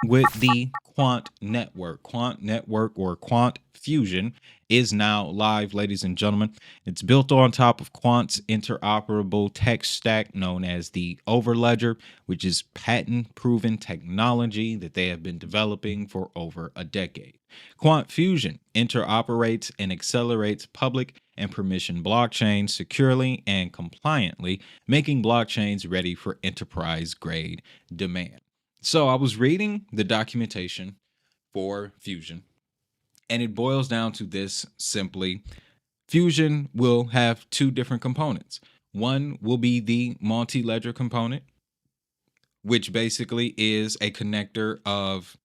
with the Quant Network. Quant Network or Quant Fusion is now live, ladies and gentlemen. It's built on top of Quant's interoperable tech stack known as the Overledger, which is patent proven technology that they have been developing for over a decade. Quant Fusion interoperates and accelerates public and permission blockchains securely and compliantly, making blockchains ready for enterprise grade demand. So I was reading the documentation for Fusion, and it boils down to this simply: Fusion will have two different components. One will be the multi ledger component, which basically is a connector of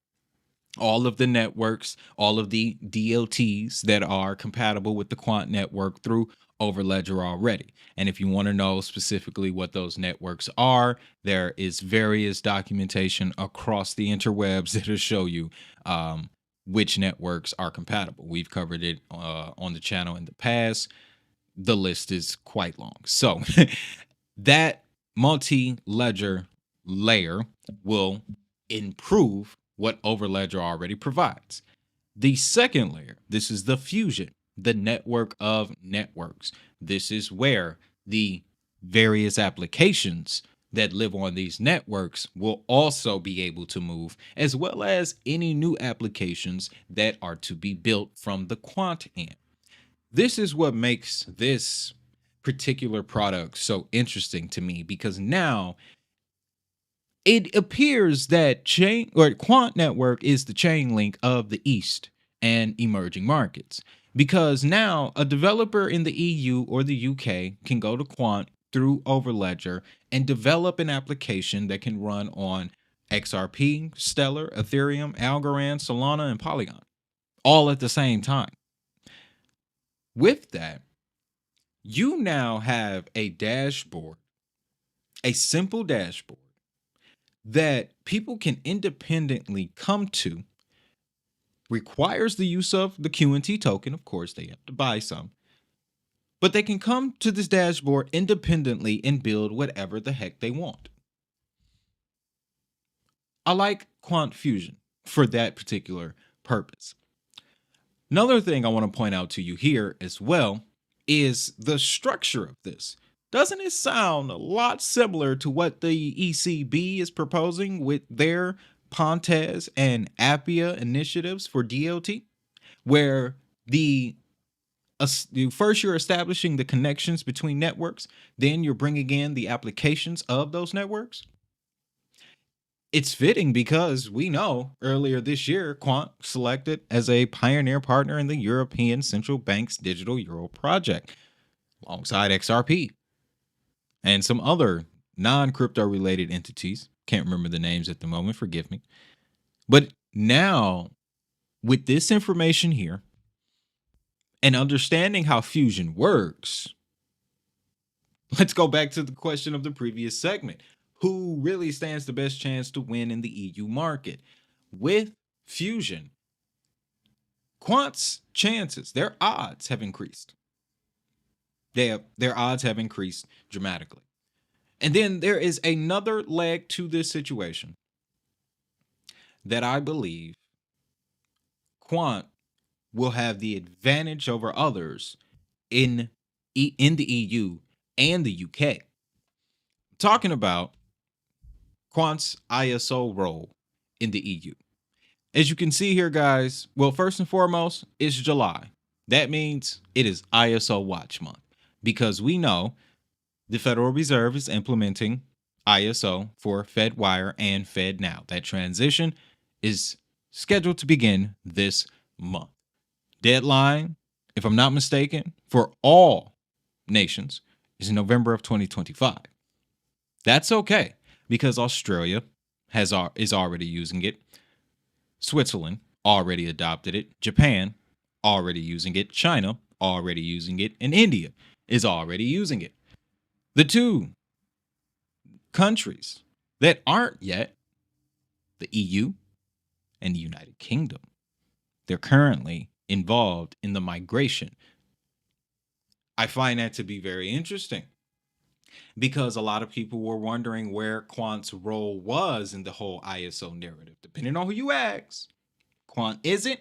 all of the networks, all of the DLTs that are compatible with the Quant network through Overledger already. And if you want to know specifically what those networks are, there is various documentation across the interwebs that'll show you which networks are compatible. We've covered it on the channel in the past. The list is quite long. So that multi-ledger layer will improve what Overledger already provides. The second layer, this is the fusion, the network of networks. This is where the various applications that live on these networks will also be able to move, as well as any new applications that are to be built from the Quant end. This is what makes this particular product so interesting to me, because now it appears that chain or Quant Network is the chain link of the East and emerging markets, because now a developer in the EU or the UK can go to Quant through Overledger and develop an application that can run on XRP, Stellar, Ethereum, Algorand, Solana, and Polygon all at the same time. With that, you now have a dashboard, a simple dashboard that people can independently come to. Requires the use of the QNT token. Of course, they have to buy some, but they can come to this dashboard independently and build whatever the heck they want. I like Quant Fusion for that particular purpose. Another thing I want to point out to you here as well is the structure of this. Doesn't it sound a lot similar to what the ECB is proposing with their Pontes and Appia initiatives for DLT, where first you're establishing the connections between networks, then you're bringing in the applications of those networks? It's fitting because we know earlier this year, Quant selected as a pioneer partner in the European Central Bank's digital euro project alongside XRP and some other non-crypto related entities. Can't remember the names at the moment, forgive me. But now, with this information here and understanding how Fusion works, let's go back to the question of the previous segment. Who really stands the best chance to win in the EU market? With Fusion, Quant's chances, their odds have increased. Their odds have increased dramatically. And then there is another leg to this situation that I believe Quant will have the advantage over others in the EU and the UK. Talking about Quant's ISO role in the EU. As you can see here, guys, well, first and foremost, it's July. That means it is ISO Watch Month, because we know the Federal Reserve is implementing ISO for FedWire and FedNow. That transition is scheduled to begin this month. Deadline, if I'm not mistaken, for all nations is in November of 2025. That's okay, because Australia is already using it. Switzerland already adopted it. Japan already using it. China already using it. And India is already using it. The two countries that aren't yet, the EU and the United Kingdom, they're currently involved in the migration. I find that to be very interesting. because a lot of people were wondering where Quant's role was in the whole ISO narrative. Depending on who you ask, Quant isn't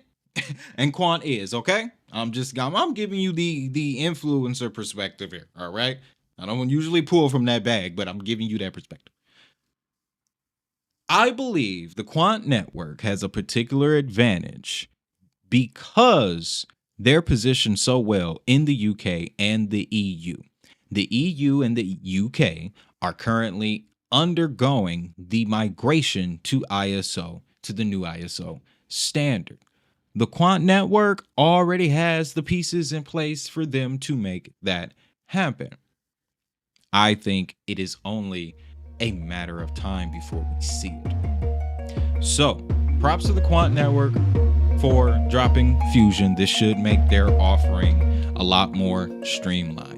and Quant is, okay? I'm giving you the influencer perspective here, all right? I don't usually pull from that bag, but I'm giving you that perspective. I believe the Quant network has a particular advantage because they're positioned so well in the UK and the EU. The EU and the UK are currently undergoing the migration to ISO, to the new ISO standard. The Quant network already has the pieces in place for them to make that happen. I think it is only a matter of time before we see it. So, props to the Quant network for dropping Fusion. This should make their offering a lot more streamlined.